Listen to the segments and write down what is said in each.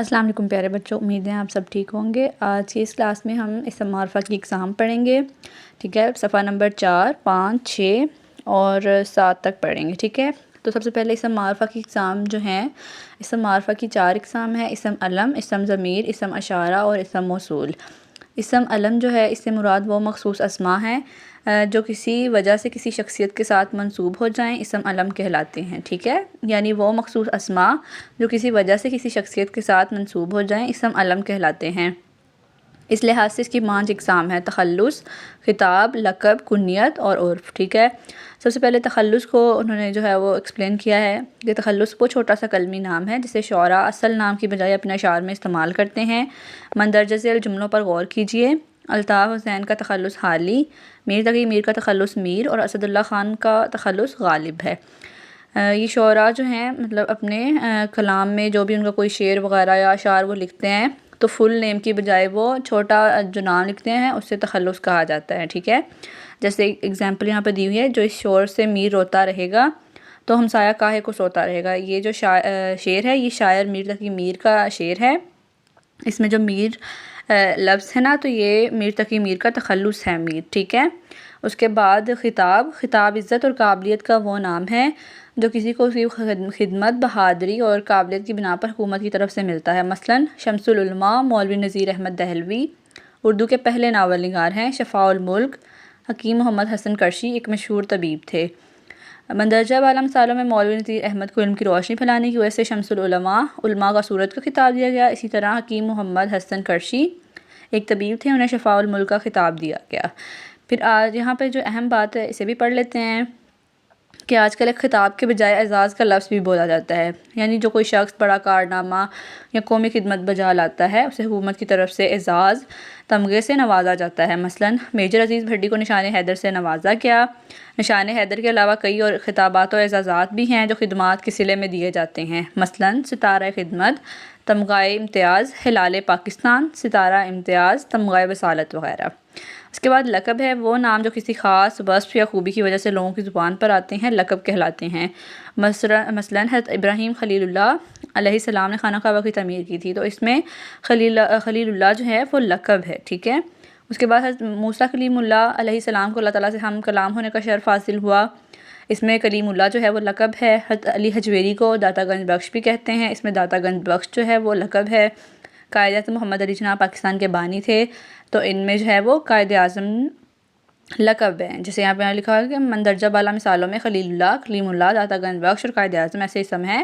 السلام علیکم پیارے بچوں، امید ہے آپ سب ٹھیک ہوں گے۔ آج کی اس کلاس میں ہم اسم معرفہ کی اقسام پڑھیں گے، ٹھیک ہے۔ صفحہ نمبر 4، 5، 6 اور 7 تک پڑھیں گے، ٹھیک ہے۔ تو سب سے پہلے اسم معرفہ کی اقسام جو ہیں، اسم معرفہ کی 4 اقسام ہیں: اسم علم، اسم ضمیر، اسم اشارہ اور اسم موصول۔ اسم علم جو ہے، اس سے مراد وہ مخصوص اسماء ہیں جو کسی وجہ سے کسی شخصیت کے ساتھ منسوب ہو جائیں، اسم علم کہلاتے ہیں، ٹھیک ہے۔ یعنی وہ مخصوص اسماء جو کسی وجہ سے کسی شخصیت کے ساتھ منسوب ہو جائیں، اسم علم کہلاتے ہیں۔ اس لحاظ سے اس کی 5 اقسام ہیں: تخلص، خطاب، لقب، کنیت اور عرف، ٹھیک ہے۔ سب سے پہلے تخلص کو انہوں نے جو ہے وہ ایکسپلین کیا ہے کہ تخلص وہ چھوٹا سا کلمی نام ہے جسے شعراء اصل نام کی بجائے اپنے اشعار میں استعمال کرتے ہیں۔ مندرجہ ذیل جملوں پر غور کیجیے: الطاف حسین کا تخلص حالی، میر تقی میر کا تخلص میر اور اسد اللہ خان کا تخلص غالب ہے۔ یہ شعراء جو ہیں مطلب اپنے کلام میں جو بھی ان کا کوئی شعر وغیرہ یا اشعار وہ لکھتے ہیں تو فل نیم کی بجائے وہ چھوٹا جو نام لکھتے ہیں اس سے تخلص کہا جاتا ہے، ٹھیک ہے۔ جیسے ایگزامپل یہاں پہ دی ہوئی ہے: جو اس شور سے میر روتا رہے گا تو ہمسایہ کاہے کو سوتا رہے گا۔ یہ جو شعر ہے، یہ شاعر میر تقی میر کا شعر ہے۔ اس میں جو میر لفظ ہے نا، تو یہ میر تقی میر کا تخلص ہے میر، ٹھیک ہے۔ اس کے بعد خطاب عزت اور قابلیت کا وہ نام ہے جو کسی کو اس کی خدمت، بہادری اور قابلیت کی بنا پر حکومت کی طرف سے ملتا ہے۔ مثلاً شمس العلماء مولوی نذیر احمد دہلوی اردو کے پہلے ناول نگار ہیں۔ شفاء الملک حکیم محمد حسن کرشی ایک مشہور طبیب تھے۔ مندرجہ بالا مثالوں میں مولوی نذیر احمد کو علم کی روشنی پھیلانے کی وجہ سے شمس العلماء، علماء کا سورج کا خطاب دیا گیا۔ اسی طرح حکیم محمد حسن کرشی ایک طبیب تھے، انہیں شفاء الملک کا خطاب دیا گیا۔ پھر آج یہاں پہ جو اہم بات ہے اسے بھی پڑھ لیتے ہیں کہ آج کل ایک خطاب کے بجائے اعزاز کا لفظ بھی بولا جاتا ہے، یعنی جو کوئی شخص بڑا کارنامہ یا قومی خدمت بجا لاتا ہے اسے حکومت کی طرف سے اعزاز تمغے سے نوازا جاتا ہے۔ مثلاً میجر عزیز بھٹی کو نشان حیدر سے نوازا گیا۔ نشان حیدر کے علاوہ کئی اور خطابات و اعزازات بھی ہیں جو خدمات کے صلے میں دیے جاتے ہیں۔ مثلاً ستارہ خدمت، تمغہ امتیاز، ہلال پاکستان، ستارہ امتیاز، تمغہ وصالت وغیرہ۔ اس کے بعد لقب ہے وہ نام جو کسی خاص وصف یا خوبی کی وجہ سے لوگوں کی زبان پر آتے ہیں، لقب کہلاتے ہیں۔ مثلاً حضرت ابراہیم خلیل اللہ علیہ السلام نے خانہ کعبہ کی تعمیر کی تھی، تو اس میں خلیل اللہ جو ہے وہ لقب ہے، ٹھیک ہے۔ اس کے بعد حضرت موسیٰ کلیم اللہ علیہ السلام کو اللہ تعالیٰ سے ہم کلام ہونے کا شرف حاصل ہوا، اس میں کلیم اللہ جو ہے وہ لقب ہے۔ حضرت علی حجویری کو داتا گنج بخش بھی کہتے ہیں، اس میں داتا گنج بخش جو ہے وہ لقب ہے۔ قائد اعظم محمد علی جناح پاکستان کے بانی تھے، تو ان میں جو ہے وہ قائد اعظم لقب ہے۔ جیسے یہاں پہ لکھا ہے کہ مندرجہ بالا مثالوں میں خلیل اللہ، کلیم اللہ، داتا گنج بخش اور قائد اعظم ایسے اسم ہیں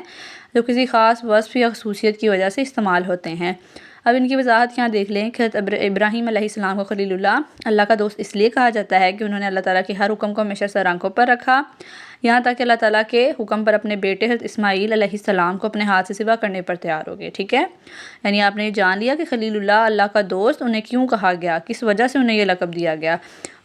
جو کسی خاص وصف یا خصوصیت کی وجہ سے استعمال ہوتے ہیں۔ اب ان کی وضاحت یہاں دیکھ لیں کہ حضرت ابراہیم علیہ السلام کو خلیل اللہ کا دوست اس لیے کہا جاتا ہے کہ انہوں نے اللہ تعالیٰ کے ہر حکم کو ہمیشہ سر آنکھوں پر رکھا، یہاں تک کہ اللہ تعالیٰ کے حکم پر اپنے بیٹے حضرت اسماعیل علیہ السلام کو اپنے ہاتھ سے ذبح کرنے پر تیار ہو گئے، ٹھیک ہے۔ یعنی آپ نے یہ جان لیا کہ خلیل اللہ کا دوست انہیں کیوں کہا گیا، کس وجہ سے انہیں یہ لقب دیا گیا۔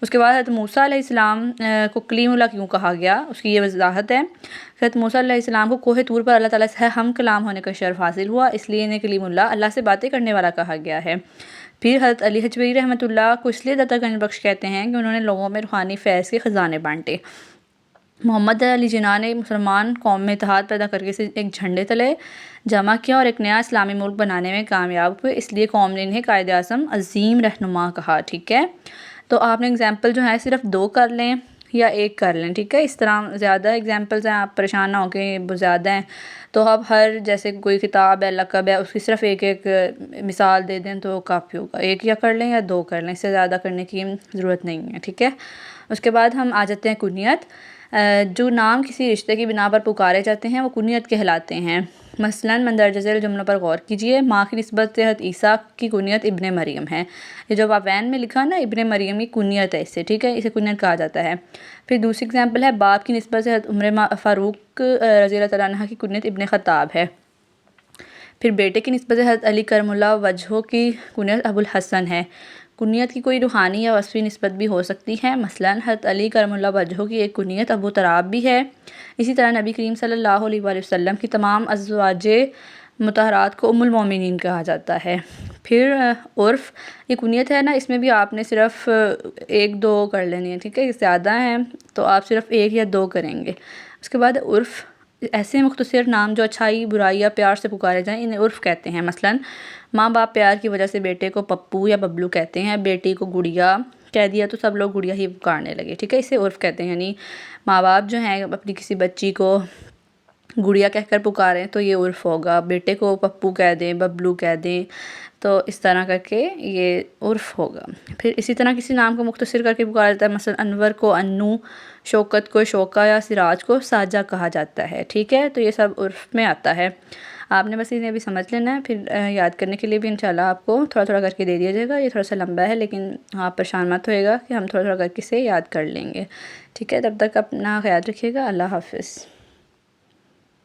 اس کے بعد حضرت موسیٰ علیہ السلام کو کلیم اللہ کیوں کہا گیا، اس کی یہ وضاحت ہے۔ حضرت موسیٰ علیہ السلام کو کوہ طور پر اللہ تعالیٰ سے ہم کلام ہونے کا شرف حاصل ہوا، اس لیے انہیں کلیم اللہ سے باتیں کرنے والا کہا گیا ہے۔ پھر حضرت علی حجویری رحمۃ اللہ کو اس لیے داتا گنج بخش کہتے ہیں کہ انہوں نے لوگوں میں روحانی فیض کے خزانے بانٹے۔ محمد علی جناح نے مسلمان قوم میں اتحاد پیدا کر کے اسے ایک جھنڈے تلے جمع کیا اور ایک نیا اسلامی ملک بنانے میں کامیاب ہوئے، اس لیے قوم نے انہیں قائد اعظم عظیم رہنما کہا، ٹھیک ہے۔ تو آپ نے اگزامپل جو ہے صرف 2 کر لیں یا 1 کر لیں، ٹھیک ہے۔ اس طرح زیادہ ایگزامپلز ہیں، آپ پریشان نہ ہو کہ بہت زیادہ ہیں، تو اب ہر جیسے کوئی خطاب ہے، لقب ہے، اس کی صرف ایک مثال دے دیں تو کافی ہوگا۔ 1 یا کر لیں یا 2 کر لیں، اس سے زیادہ کرنے کی ضرورت نہیں ہے، ٹھیک ہے۔ اس کے بعد ہم آ جاتے ہیں کنیت۔ جو نام کسی رشتے کی بنا پر پکارے جاتے ہیں وہ کنیت کہلاتے ہیں۔ مثلاً مندرجہ ذیل جملوں پر غور کیجیے: ماں کی نسبت سے حضرت عیسیٰ کی کنیت ابن مریم ہے۔ یہ جو وین میں لکھا نا، ابن مریم کی کنیت ہے اس سے، ٹھیک ہے، اسے کنیت کہا جاتا ہے۔ پھر دوسری اگزامپل ہے: باپ کی نسبت سے حضرت عمر فاروق رضی اللہ تعالیٰ عنہ کی کنیت ابن خطاب ہے۔ پھر بیٹے کی نسبت سے حضرت علی کرم اللہ وجہہ کی کنیت ابو الحسن ہے۔ کنیت کی کوئی روحانی یا وصفی نسبت بھی ہو سکتی ہے، مثلاً حضرت علی کرم اللہ وجہہ کی ایک کنیت ابو تراب بھی ہے۔ اسی طرح نبی کریم صلی اللہ علیہ وآلہ وسلم کی تمام ازواج مطہرات کو ام المومنین کہا جاتا ہے۔ پھر عرف، یہ کنیت ہے نا، اس میں بھی آپ نے صرف 1-2 کر لینی ہے، ٹھیک ہے، یہ زیادہ ہیں تو آپ صرف 1 یا 2 کریں گے۔ اس کے بعد عرف ایسے مختصر نام جو اچھائی برائی یا پیار سے پکارے جائیں انہیں عرف کہتے ہیں۔ مثلاً ماں باپ پیار کی وجہ سے بیٹے کو پپو یا ببلو کہتے ہیں، بیٹی کو گڑیا کہہ دیا تو سب لوگ گڑیا ہی پکارنے لگے، ٹھیک ہے، اسے عرف کہتے ہیں۔ یعنی ماں باپ جو ہیں اپنی کسی بچی کو گڑیا کہہ کر پکاریں تو یہ عرف ہوگا، بیٹے کو پپو کہہ دیں، ببلو کہہ دیں، تو اس طرح کر کے یہ عرف ہوگا۔ پھر اسی طرح کسی نام کو مختصر کر کے پکارا جاتا ہے، مثلا انور کو انو، شوکت کو شوکا یا سراج کو ساجہ کہا جاتا ہے، ٹھیک ہے، تو یہ سب عرف میں آتا ہے۔ آپ نے بس انہیں ابھی سمجھ لینا ہے، پھر یاد کرنے کے لیے بھی انشاءاللہ آپ کو تھوڑا تھوڑا کر کے دے دیا جائے گا۔ یہ تھوڑا سا لمبا ہے لیکن آپ پریشان مت ہوئے گا کہ ہم تھوڑا تھوڑا کر کے اسے یاد کر لیں گے، ٹھیک ہے۔ تب تک اپنا خیال رکھیے گا، اللہ حافظ۔